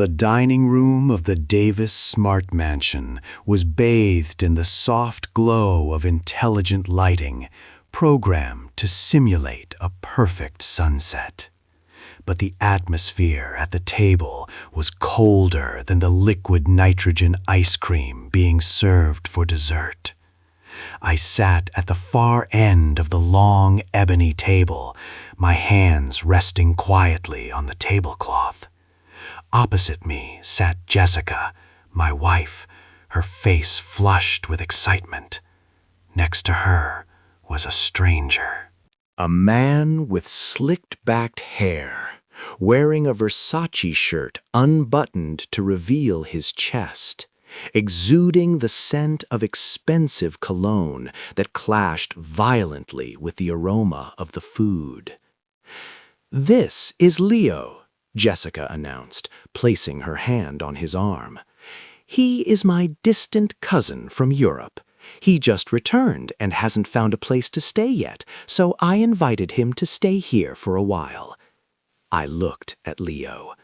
The dining room of the Davis Smart Mansion was bathed in the soft glow of intelligent lighting, programmed to simulate a perfect sunset. But the atmosphere at the table was colder than the liquid nitrogen ice cream being served for dessert. I sat at the far end of the long ebony table, my hands resting quietly on the tablecloth. Opposite me sat Jessica, my wife, her face flushed with excitement. Next to her was a stranger. A man with slicked-backed hair, wearing a Versace shirt unbuttoned to reveal his chest, exuding the scent of expensive cologne that clashed violently with the aroma of the food. "This is Leo," Jessica announced, placing her hand on his arm. "He is my distant cousin from Europe. He just returned and hasn't found a place to stay yet, so I invited him to stay here for a while." I looked at Leo.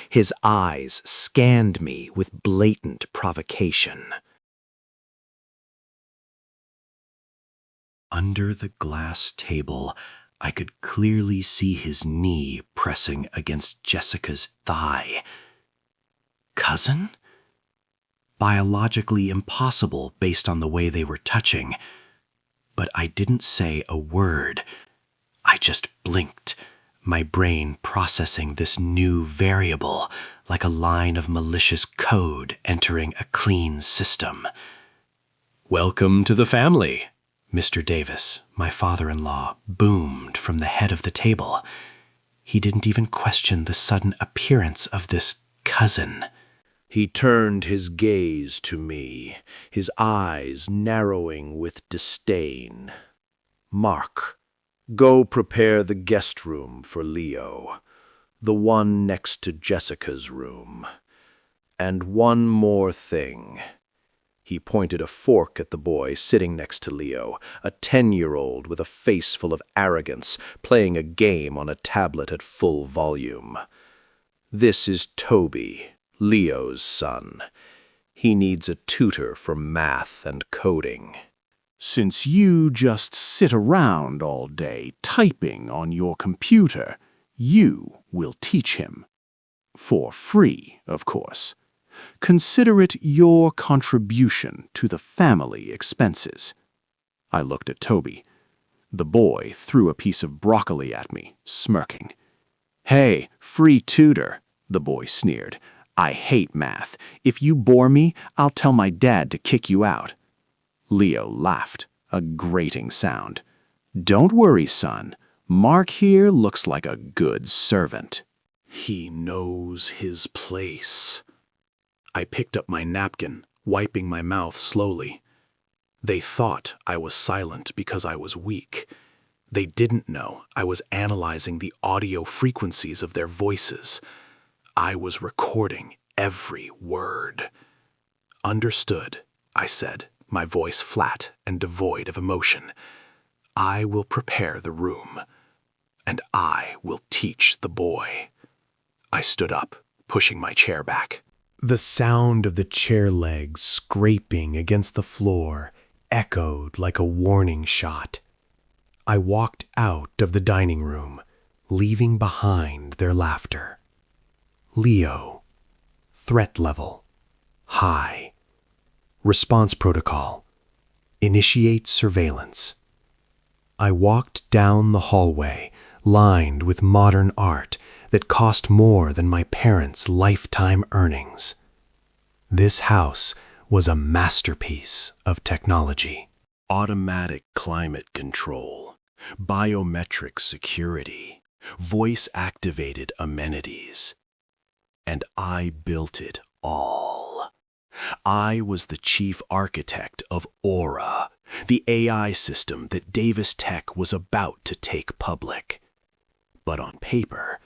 His eyes scanned me with blatant provocation. Under the glass table, I could clearly see his knee pressing against Jessica's thigh. Cousin? Biologically impossible based on the way they were touching. But I didn't say a word. I just blinked, my brain processing this new variable like a line of malicious code entering a clean system. "Welcome to the family," Mr. Davis, my father-in-law, boomed from the head of the table. He didn't even question the sudden appearance of this cousin. He turned his gaze to me, his eyes narrowing with disdain. "Mark, go prepare the guest room for Leo, the one next to Jessica's room. And one more thing." He pointed a fork at the boy sitting next to Leo, a 10-year-old with a face full of arrogance, playing a game on a tablet at full volume. "This is Toby, Leo's son. He needs a tutor for math and coding." "Since you just sit around all day typing on your computer, you will teach him. For free, of course. Consider it your contribution to the family expenses." I looked at Toby. The boy threw a piece of broccoli at me, smirking. "Hey, free tutor," the boy sneered. "I hate math. If you bore me, I'll tell my dad to kick you out." Leo laughed, a grating sound. "Don't worry, son. Mark here looks like a good servant." He knows his place. I picked up my napkin, wiping my mouth slowly. They thought I was silent because I was weak. They didn't know I was analyzing the audio frequencies of their voices. I was recording every word. "Understood," I said, my voice flat and devoid of emotion. "I will prepare the room, and I will teach the boy." I stood up, pushing my chair back. The sound of the chair legs scraping against the floor echoed like a warning shot. I walked out of the dining room, leaving behind their laughter. Leo. Threat level. High. Response protocol. Initiate surveillance. I walked down the hallway, lined with modern art that cost more than my parents' lifetime earnings. This house was a masterpiece of technology. Automatic climate control, biometric security, voice-activated amenities. And I built it all. I was the chief architect of Aura, the AI system that Davis Tech was about to take public. But on paper,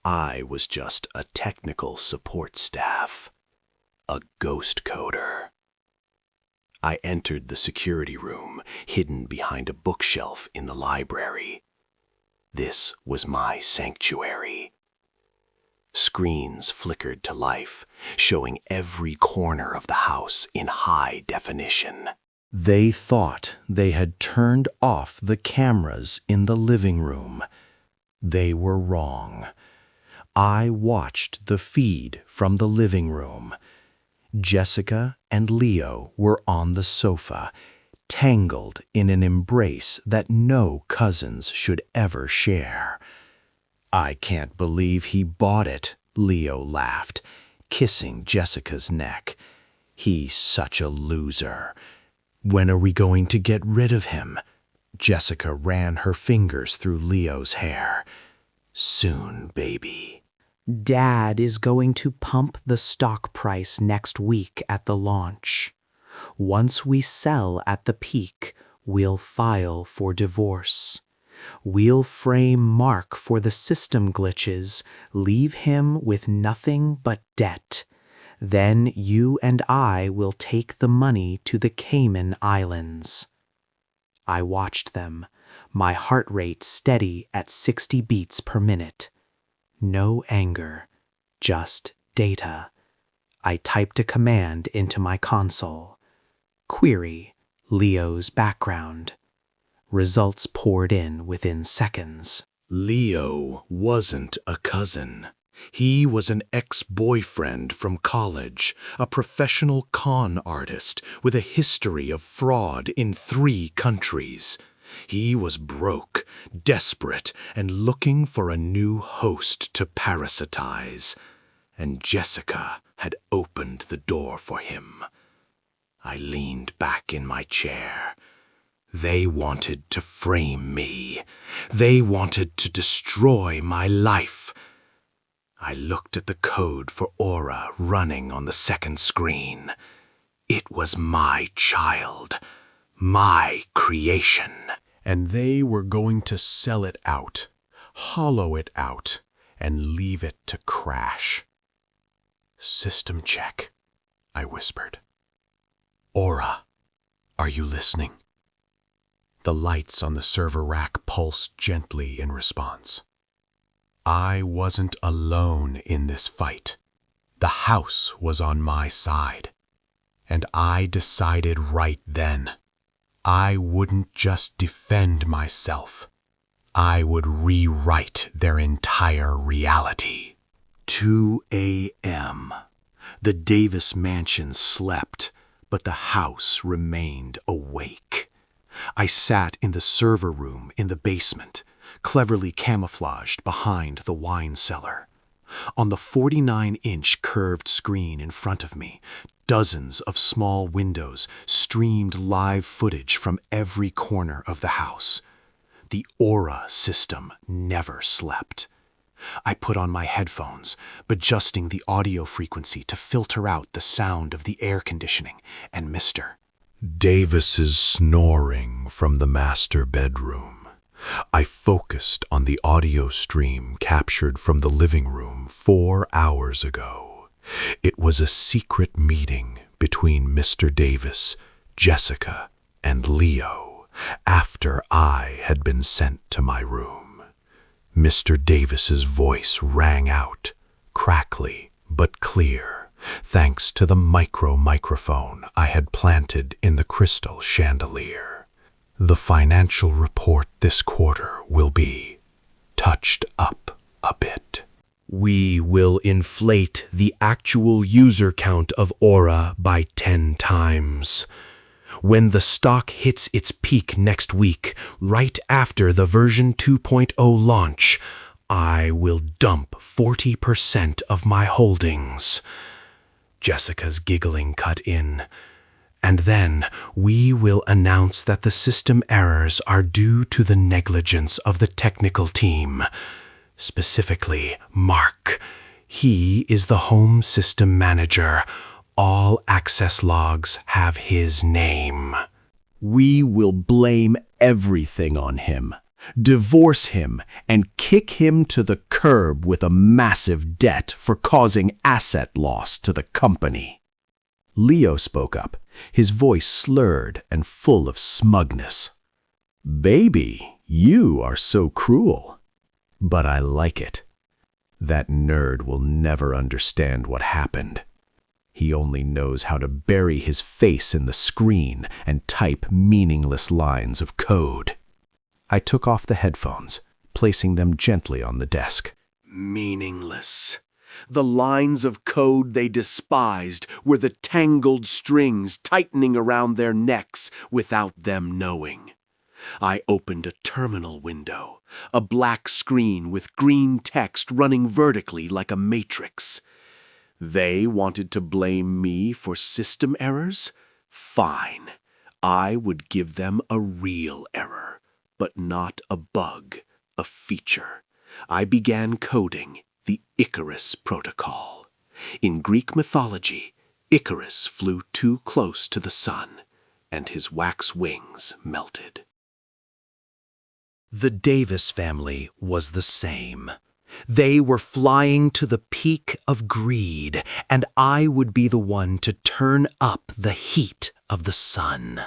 I was just a technical support staff, a ghost coder. I entered the security room, hidden behind a bookshelf in the library. This was my sanctuary. Screens flickered to life, showing every corner of the house in high definition. They thought they had turned off the cameras in the living room. They were wrong. I watched the feed from the living room. Jessica and Leo were on the sofa, tangled in an embrace that no cousins should ever share. "I can't believe he bought it," Leo laughed, kissing Jessica's neck. "He's such a loser. When are we going to get rid of him?" Jessica ran her fingers through Leo's hair. "Soon, baby." Dad is going to pump the stock price next week at the launch. Once we sell at the peak, we'll file for divorce. We'll frame Mark for the system glitches, leave him with nothing but debt. Then you and I will take the money to the Cayman Islands. I watched them, my heart rate steady at 60 beats per minute. No anger, just data. I typed a command into my console. Query Leo's background. Results poured in within seconds. Leo wasn't a cousin. He was an ex-boyfriend from college, a professional con artist with a history of fraud in 3 countries. He was broke, desperate, and looking for a new host to parasitize. And Jessica had opened the door for him. I leaned back in my chair. They wanted to frame me. They wanted to destroy my life. I looked at the code for Aura running on the second screen. It was my child, my creation. And they were going to sell it out, hollow it out, and leave it to crash. "System check," I whispered. "Aura, are you listening?" The lights on the server rack pulsed gently in response. I wasn't alone in this fight. The house was on my side. And I decided right then, I wouldn't just defend myself. I would rewrite their entire reality. 2 a.m. The Davis mansion slept, but the house remained awake. I sat in the server room in the basement, cleverly camouflaged behind the wine cellar. On the 49-inch curved screen in front of me, dozens of small windows streamed live footage from every corner of the house. The Aura system never slept. I put on my headphones, adjusting the audio frequency to filter out the sound of the air conditioning and Mr. Davis's snoring from the master bedroom. I focused on the audio stream captured from the living room 4 hours ago. It was a secret meeting between Mr. Davis, Jessica, and Leo after I had been sent to my room. Mr. Davis's voice rang out, crackly but clear, thanks to the microphone I had planted in the crystal chandelier. The financial report this quarter will be touched up a bit. We will inflate the actual user count of Aura by 10 times. When the stock hits its peak next week, right after the version 2.0 launch, I will dump 40% of my holdings. Jessica's giggling cut in. And then we will announce that the system errors are due to the negligence of the technical team. Specifically, Mark. He is the home system manager. All access logs have his name. We will blame everything on him, divorce him, and kick him to the curb with a massive debt for causing asset loss to the company. Leo spoke up, his voice slurred and full of smugness. "Baby, you are so cruel. But I like it. That nerd will never understand what happened. He only knows how to bury his face in the screen and type meaningless lines of code. I took off the headphones, placing them gently on the desk. Meaningless. The lines of code they despised were the tangled strings tightening around their necks without them knowing. I opened a terminal window, a black screen with green text running vertically like a matrix. They wanted to blame me for system errors? Fine. I would give them a real error, but not a bug, a feature. I began coding the Icarus Protocol. In Greek mythology, Icarus flew too close to the sun, and his wax wings melted. The Davis family was the same. They were flying to the peak of greed, and I would be the one to turn up the heat of the sun.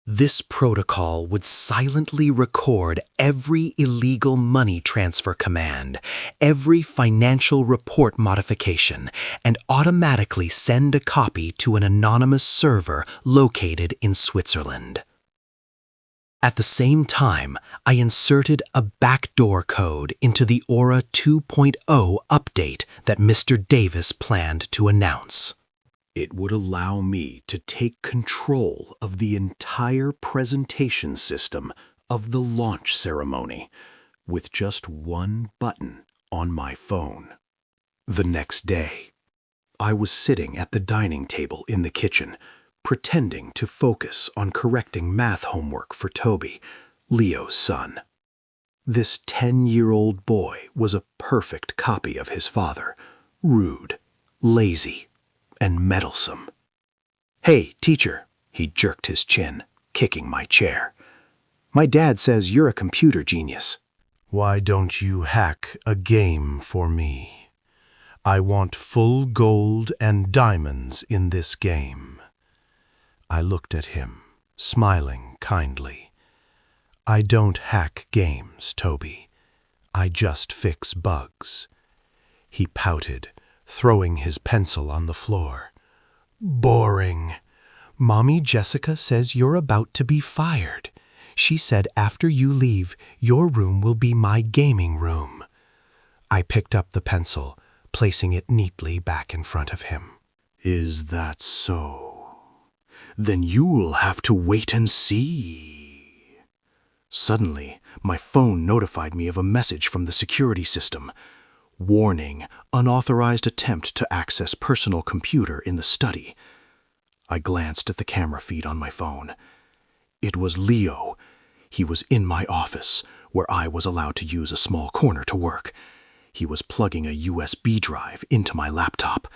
This protocol would silently record every illegal money transfer command, every financial report modification, and automatically send a copy to an anonymous server located in Switzerland. At the same time, I inserted a backdoor code into the Aura 2.0 update that Mr. Davis planned to announce. It would allow me to take control of the entire presentation system of the launch ceremony with just one button on my phone. The next day, I was sitting at the dining table in the kitchen, pretending to focus on correcting math homework for Toby, Leo's son. This 10-year-old boy was a perfect copy of his father, rude, lazy, and meddlesome. "Hey, teacher," he jerked his chin, kicking my chair. "My dad says you're a computer genius." Why don't you hack a game for me? I want full gold and diamonds in this game. I looked at him, smiling kindly. I don't hack games, Toby. I just fix bugs. He pouted, throwing his pencil on the floor. Boring. Mommy Jessica says you're about to be fired. She said after you leave, your room will be my gaming room. I picked up the pencil, placing it neatly back in front of him. "Is that so? Then you'll have to wait and see." Suddenly, my phone notified me of a message from the security system. Warning, unauthorized attempt to access personal computer in the study. I glanced at the camera feed on my phone. It was Leo. He was in my office, where I was allowed to use a small corner to work. He was plugging a USB drive into my laptop.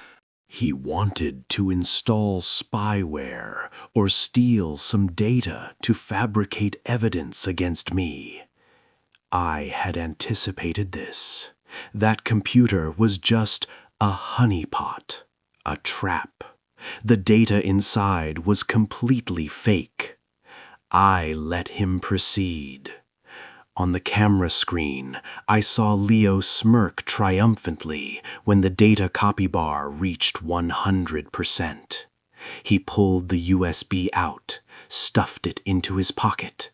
He wanted to install spyware or steal some data to fabricate evidence against me. I had anticipated this. That computer was just a honeypot, a trap. The data inside was completely fake. I let him proceed. On the camera screen, I saw Leo smirk triumphantly when the data copy bar reached 100%. He pulled the USB out, stuffed it into his pocket,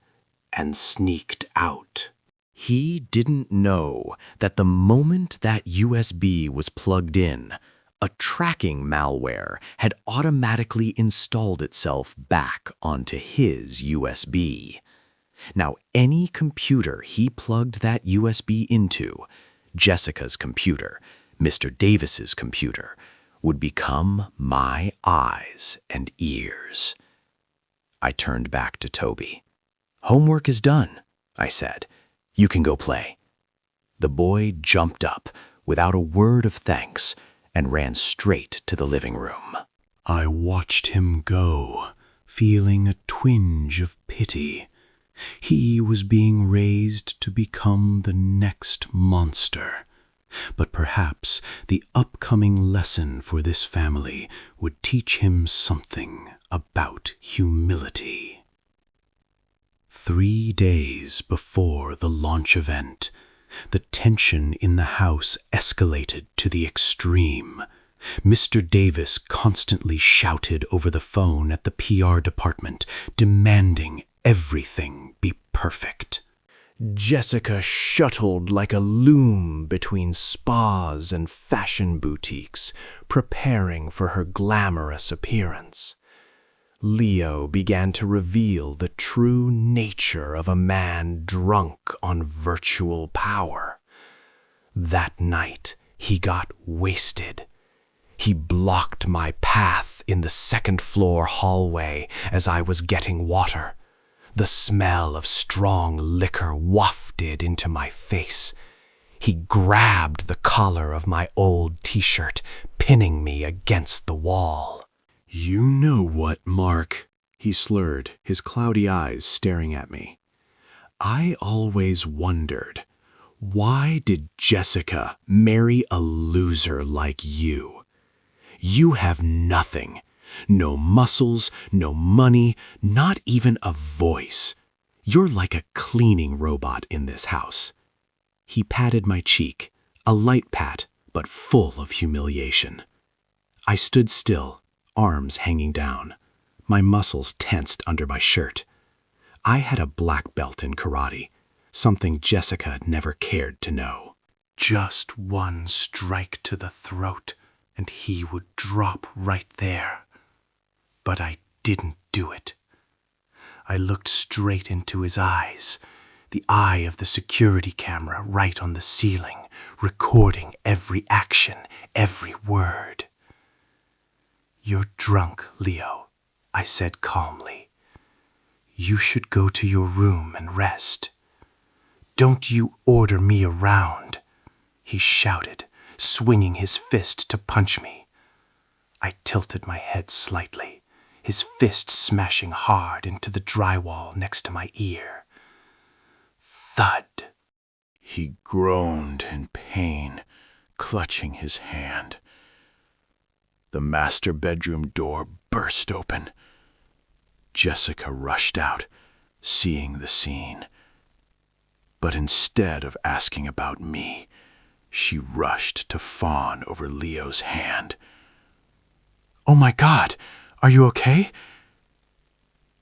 and sneaked out. He didn't know that the moment that USB was plugged in, a tracking malware had automatically installed itself back onto his USB. Now, any computer he plugged that USB into, Jessica's computer, Mr. Davis's computer, would become my eyes and ears. I turned back to Toby. "Homework is done," I said. "You can go play." The boy jumped up without a word of thanks and ran straight to the living room. I watched him go, feeling a twinge of pity. He was being raised to become the next monster. But perhaps the upcoming lesson for this family would teach him something about humility. 3 days before the launch event, The tension in the house escalated to the extreme. Mr. Davis constantly shouted over the phone at the PR department, demanding everything be perfect. Jessica shuttled like a loom between spas and fashion boutiques, preparing for her glamorous appearance. Leo began to reveal the true nature of a man drunk on virtual power. That night, he got wasted. He blocked my path in the second-floor hallway as I was getting water. The smell of strong liquor wafted into my face. He grabbed the collar of my old t-shirt, pinning me against the wall. "You know what, Mark?" he slurred, his cloudy eyes staring at me. "I always wondered, why did Jessica marry a loser like you? You have nothing. No muscles, no money, not even a voice. You're like a cleaning robot in this house." He patted my cheek, a light pat, but full of humiliation. I stood still, arms hanging down, my muscles tensed under my shirt. I had a black belt in karate, something Jessica never cared to know. Just one strike to the throat, and he would drop right there. But I didn't do it. I looked straight into his eyes, the eye of the security camera right on the ceiling, recording every action, every word. "You're drunk, Leo," I said calmly. "You should go to your room and rest. Don't you order me around," he shouted, swinging his fist to punch me. I tilted my head slightly, his fist smashing hard into the drywall next to my ear. Thud. He groaned in pain, clutching his hand. The master bedroom door burst open. Jessica rushed out, seeing the scene. But instead of asking about me, she rushed to fawn over Leo's hand. "Oh my God, are you okay?"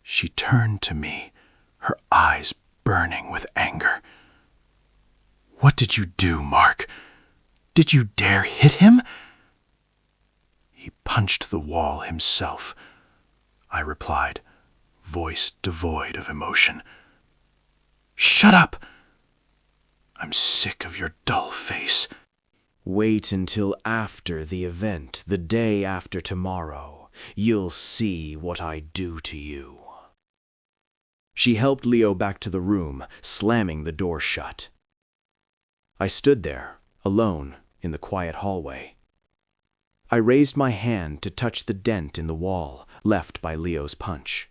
She turned to me, her eyes burning with anger. "What did you do, Mark? Did you dare hit him?" "He punched the wall himself," I replied, voice devoid of emotion. "Shut up! I'm sick of your dull face." "Wait until after the event, the day after tomorrow. You'll see what I do to you." She helped Leo back to the room, slamming the door shut. I stood there, alone, in the quiet hallway. I raised my hand to touch the dent in the wall left by Leo's punch.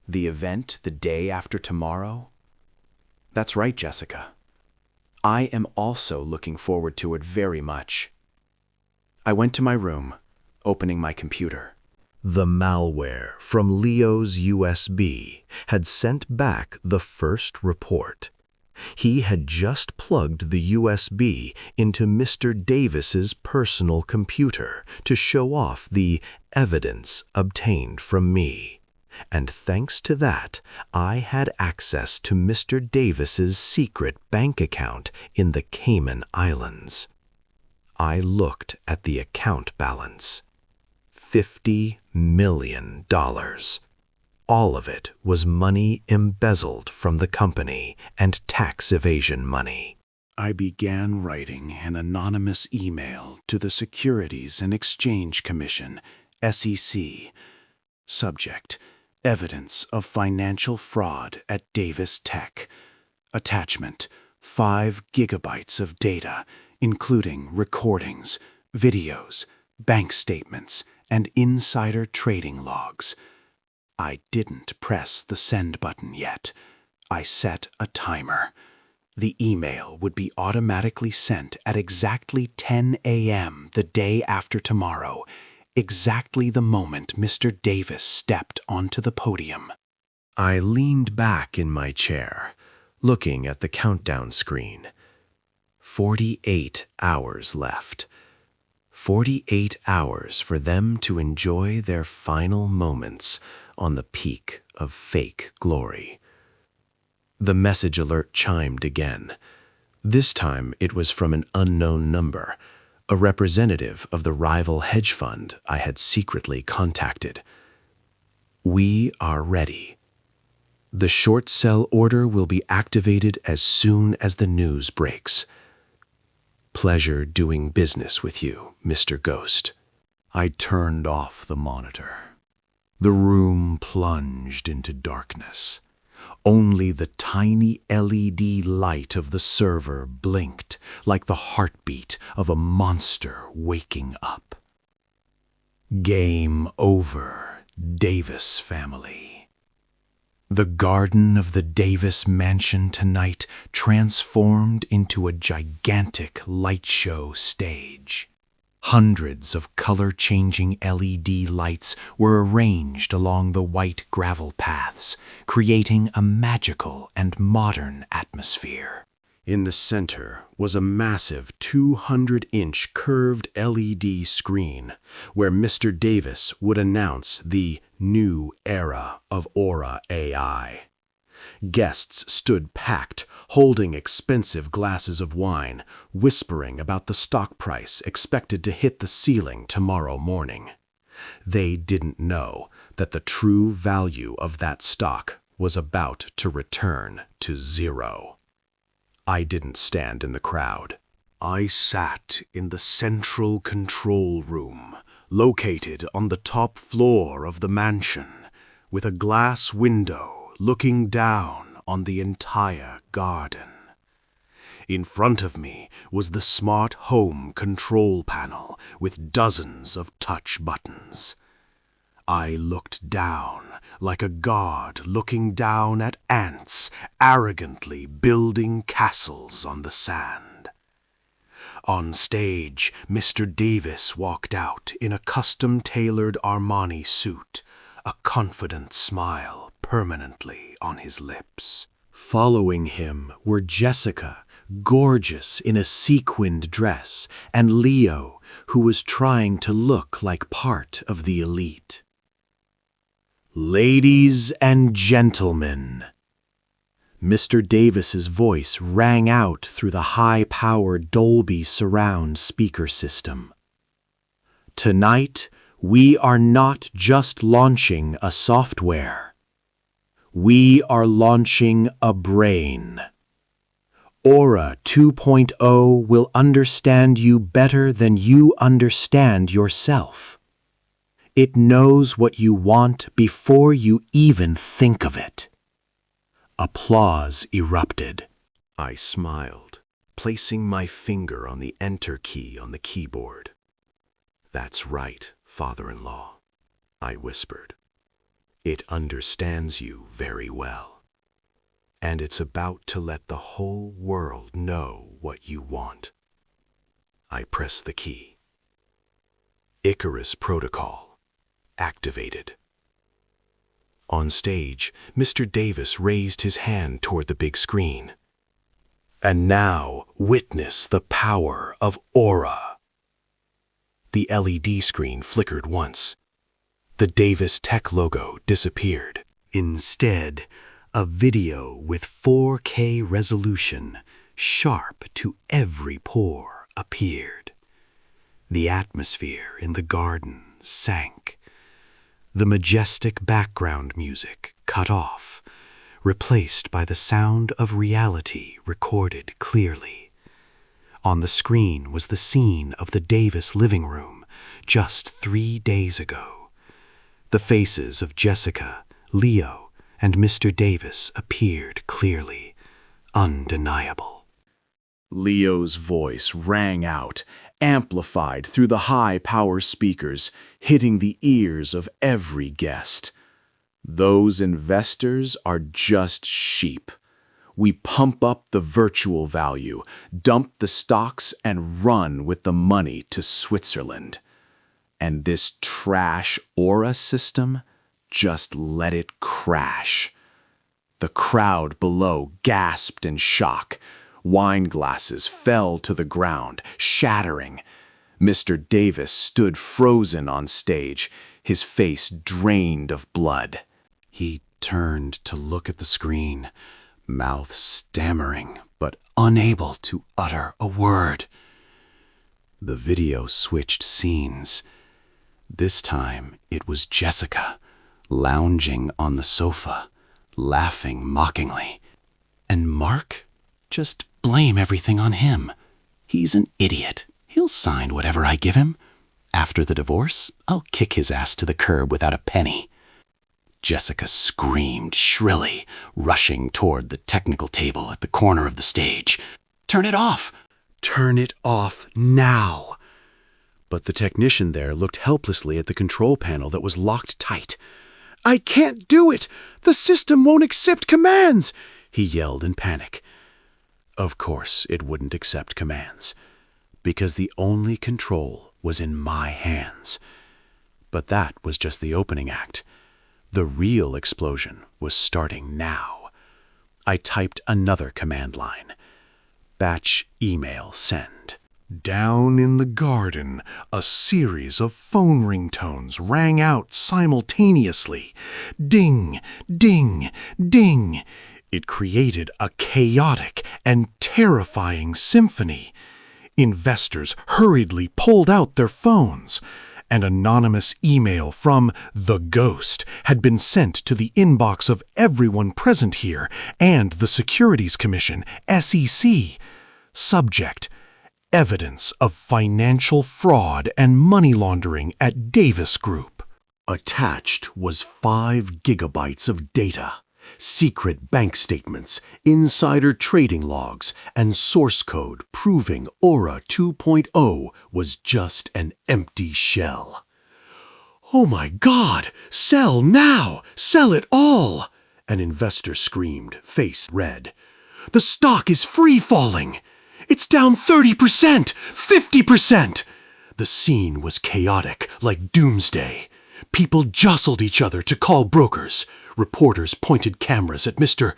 The event the day after tomorrow? That's right, Jessica. I am also looking forward to it very much. I went to my room, opening my computer. The malware from Leo's USB had sent back the first report. He had just plugged the USB into Mr. Davis's personal computer to show off the evidence obtained from me. And thanks to that, I had access to Mr. Davis's secret bank account in the Cayman Islands. I looked at the account balance. $50 million. All of it was money embezzled from the company and tax evasion money. I began writing an anonymous email to the Securities and Exchange Commission, SEC. Subject: Evidence of financial fraud at Davis Tech. Attachment: 5 gigabytes of data, including recordings, videos, bank statements, and insider trading logs. I didn't press the send button yet. I set a timer. The email would be automatically sent at exactly 10 a.m. the day after tomorrow, exactly the moment Mr. Davis stepped onto the podium. I leaned back in my chair, looking at the countdown screen, 48 hours left. 48 hours for them to enjoy their final moments on the peak of fake glory. The message alert chimed again. This time it was from an unknown number, a representative of the rival hedge fund I had secretly contacted. We are ready. The short sell order will be activated as soon as the news breaks. Pleasure doing business with you, Mr. Ghost. I turned off the monitor. The room plunged into darkness. Only the tiny LED light of the server blinked like the heartbeat of a monster waking up. Game over, Davis family. The garden of the Davis mansion tonight transformed into a gigantic light show stage. Hundreds of color-changing LED lights were arranged along the white gravel paths, creating a magical and modern atmosphere. In the center was a massive 200-inch curved LED screen where Mr. Davis would announce the new era of Aura AI. Guests stood packed, holding expensive glasses of wine, whispering about the stock price expected to hit the ceiling tomorrow morning. They didn't know that the true value of that stock was about to return to zero. I didn't stand in the crowd. I sat in the central control room, located on the top floor of the mansion, with a glass window looking down on the entire garden. In front of me was the smart home control panel with dozens of touch buttons. I looked down like a god looking down at ants arrogantly building castles on the sand. On stage, Mr. Davis walked out in a custom-tailored Armani suit, a confident smile permanently on his lips. Following him were Jessica, gorgeous in a sequined dress, and Leo, who was trying to look like part of the elite. Ladies and gentlemen, Mr. Davis's voice rang out through the high-powered Dolby surround speaker system. Tonight, we are not just launching a software. We are launching a brain. Aura 2.0 will understand you better than you understand yourself. It knows what you want before you even think of it. Applause erupted. I smiled, placing my finger on the enter key on the keyboard. That's right, father-in-law, I whispered. It understands you very well, and it's about to let the whole world know what you want. I pressed the key. Icarus Protocol activated. On stage, Mr. Davis raised his hand toward the big screen. And now, witness the power of Aura. The LED screen flickered once. The Davis Tech logo disappeared. Instead, a video with 4K resolution, sharp to every pore, appeared. The atmosphere in the garden sank. The majestic background music cut off, replaced by the sound of reality recorded clearly. On the screen was the scene of the Davis living room just 3 days ago. The faces of Jessica, Leo, and Mr. Davis appeared clearly, undeniable. Leo's voice rang out, amplified through the high-power speakers, hitting the ears of every guest. Those investors are just sheep. We pump up the virtual value, dump the stocks, and run with the money to Switzerland. And this trash Aura system, just let it crash. The crowd below gasped in shock. Wine glasses fell to the ground, shattering. Mr. Davis stood frozen on stage, his face drained of blood. He turned to look at the screen, mouth stammering but unable to utter a word. The video switched scenes. This time it was Jessica, lounging on the sofa, laughing mockingly. And Mark? Just blame everything on him. He's an idiot. He'll sign whatever I give him. After the divorce, I'll kick his ass to the curb without a penny. Jessica screamed shrilly, rushing toward the technical table at the corner of the stage. "Turn it off! Turn it off now!" But the technician there looked helplessly at the control panel that was locked tight. "I can't do it! The system won't accept commands!" he yelled in panic. Of course it wouldn't accept commands, because the only control was in my hands. But that was just the opening act. The real explosion was starting now. I typed another command line. Batch email send. Down in the garden, a series of phone ringtones rang out simultaneously. Ding, ding, ding. It created a chaotic and terrifying symphony. Investors hurriedly pulled out their phones. An anonymous email from the Ghost had been sent to the inbox of everyone present here and the Securities Commission, SEC. Subject: evidence of financial fraud and money laundering at Davis Group. Attached was 5 gigabytes of data, secret bank statements, insider trading logs, and source code proving Aura 2.0 was just an empty shell. "Oh my God! Sell now! Sell it all!" an investor screamed, face red. "The stock is free-falling! It's down 30%! 50%! The scene was chaotic, like doomsday. People jostled each other to call brokers. Reporters pointed cameras at Mr.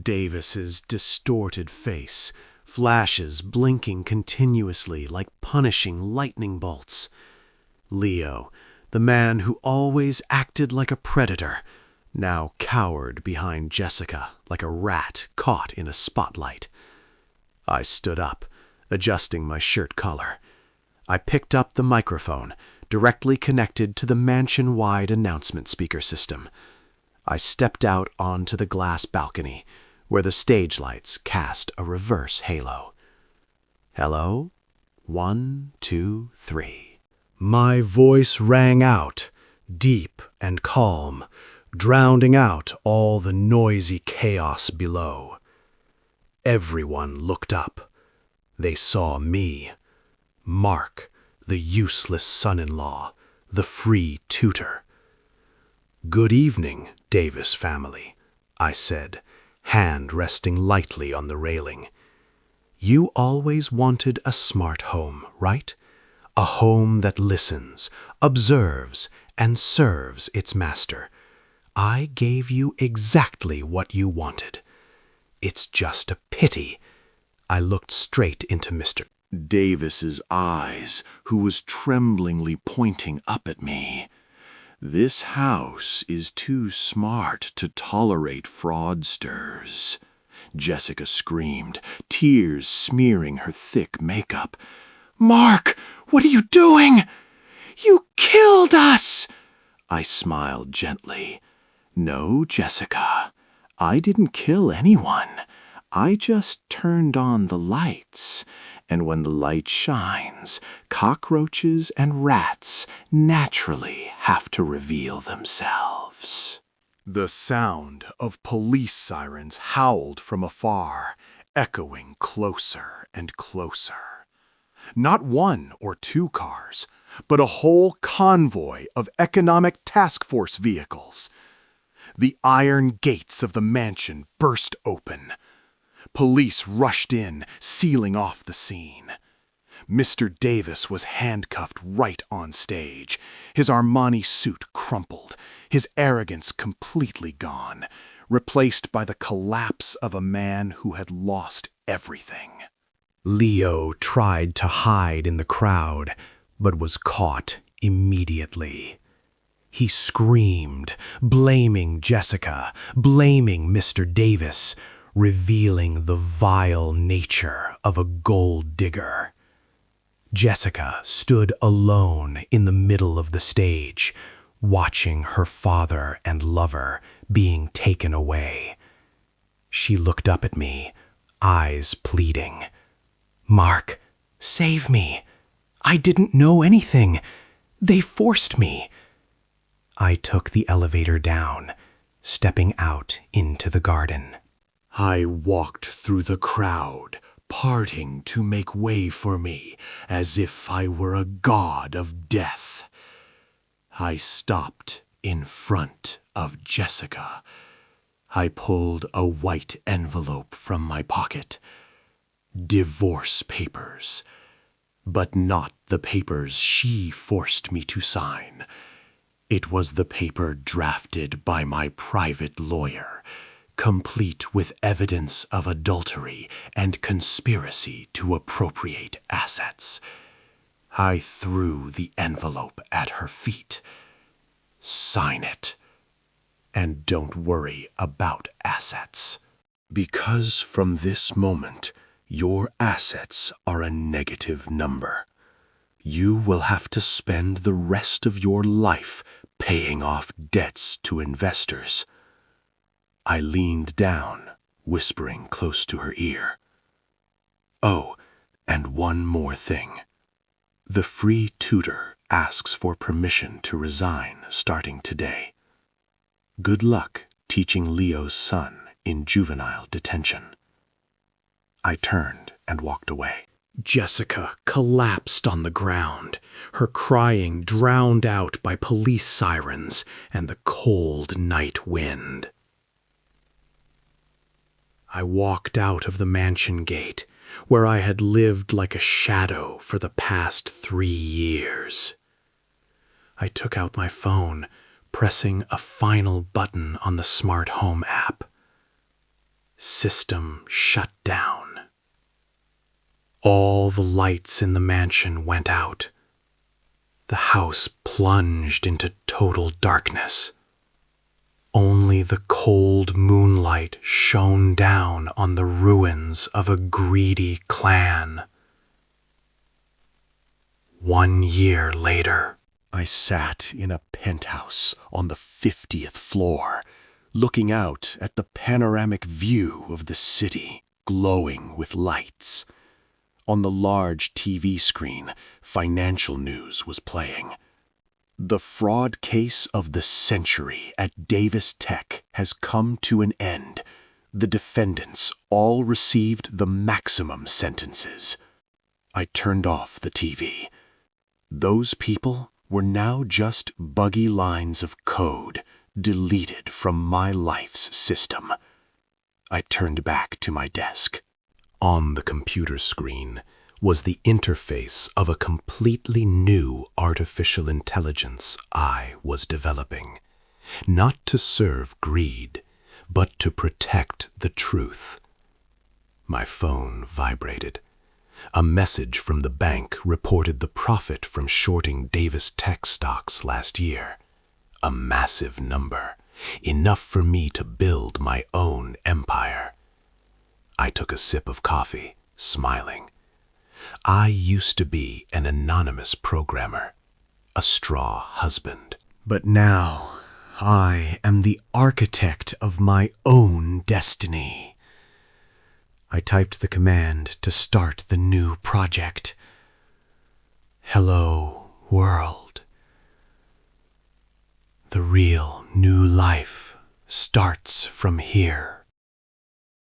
Davis's distorted face, flashes blinking continuously like punishing lightning bolts. Leo, the man who always acted like a predator, now cowered behind Jessica like a rat caught in a spotlight. I stood up, adjusting my shirt collar. I picked up the microphone, directly connected to the mansion-wide announcement speaker system. I stepped out onto the glass balcony, where the stage lights cast a reverse halo. Hello? 1, 2, 3. My voice rang out, deep and calm, drowning out all the noisy chaos below. Everyone looked up. They saw me, Mark, the useless son-in-law, the free tutor. "Good evening, Davis family," I said, hand resting lightly on the railing. "You always wanted a smart home, right? A home that listens, observes, and serves its master. I gave you exactly what you wanted. It's just a pity." I looked straight into Mr. Davis's eyes, who was tremblingly pointing up at me. "This house is too smart to tolerate fraudsters," Jessica screamed, tears smearing her thick makeup. "Mark, what are you doing? You killed us!" I smiled gently. "No, Jessica, I didn't kill anyone. I just turned on the lights, and when the light shines, cockroaches and rats naturally have to reveal themselves." The sound of police sirens howled from afar, echoing closer and closer. Not 1 or 2 cars, but a whole convoy of economic task force vehicles. The iron gates of the mansion burst open. Police rushed in, sealing off the scene. Mr. Davis was handcuffed right on stage, his Armani suit crumpled, his arrogance completely gone, replaced by the collapse of a man who had lost everything. Leo tried to hide in the crowd, but was caught immediately. He screamed, blaming Jessica, blaming Mr. Davis, revealing the vile nature of a gold digger. Jessica stood alone in the middle of the stage, watching her father and lover being taken away. She looked up at me, eyes pleading. "Mark, save me. I didn't know anything. They forced me." I took the elevator down, stepping out into the garden. I walked through the crowd, parting to make way for me, as if I were a god of death. I stopped in front of Jessica. I pulled a white envelope from my pocket. Divorce papers. But not the papers she forced me to sign. It was the paper drafted by my private lawyer, complete with evidence of adultery and conspiracy to appropriate assets. I threw the envelope at her feet. "Sign it. And don't worry about assets." Because from this moment, your assets are a negative number. You will have to spend the rest of your life paying off debts to investors. I leaned down, whispering close to her ear. Oh, and one more thing. The free tutor asks for permission to resign starting today. Good luck teaching Leo's son in juvenile detention. I turned and walked away. Jessica collapsed on the ground, her crying drowned out by police sirens and the cold night wind. I walked out of the mansion gate, where I had lived like a shadow for the past 3 years. I took out my phone, pressing a final button on the smart home app. System shut down. All the lights in the mansion went out. The house plunged into total darkness. Only the cold moonlight shone down on the ruins of a greedy clan. 1 year later, I sat in a penthouse on the 50th floor, looking out at the panoramic view of the city glowing with lights. On the large TV screen, financial news was playing. The fraud case of the century at Davis Tech has come to an end. The defendants all received the maximum sentences. I turned off the TV. Those people were now just buggy lines of code deleted from my life's system. I turned back to my desk. On the computer screen was the interface of a completely new artificial intelligence I was developing, not to serve greed, but to protect the truth. My phone vibrated. A message from the bank reported the profit from shorting Davis Tech stocks last year. A massive number, enough for me to build my own empire. I took a sip of coffee, smiling. I used to be an anonymous programmer, a straw husband. But now I am the architect of my own destiny. I typed the command to start the new project. Hello, world. The real new life starts from here.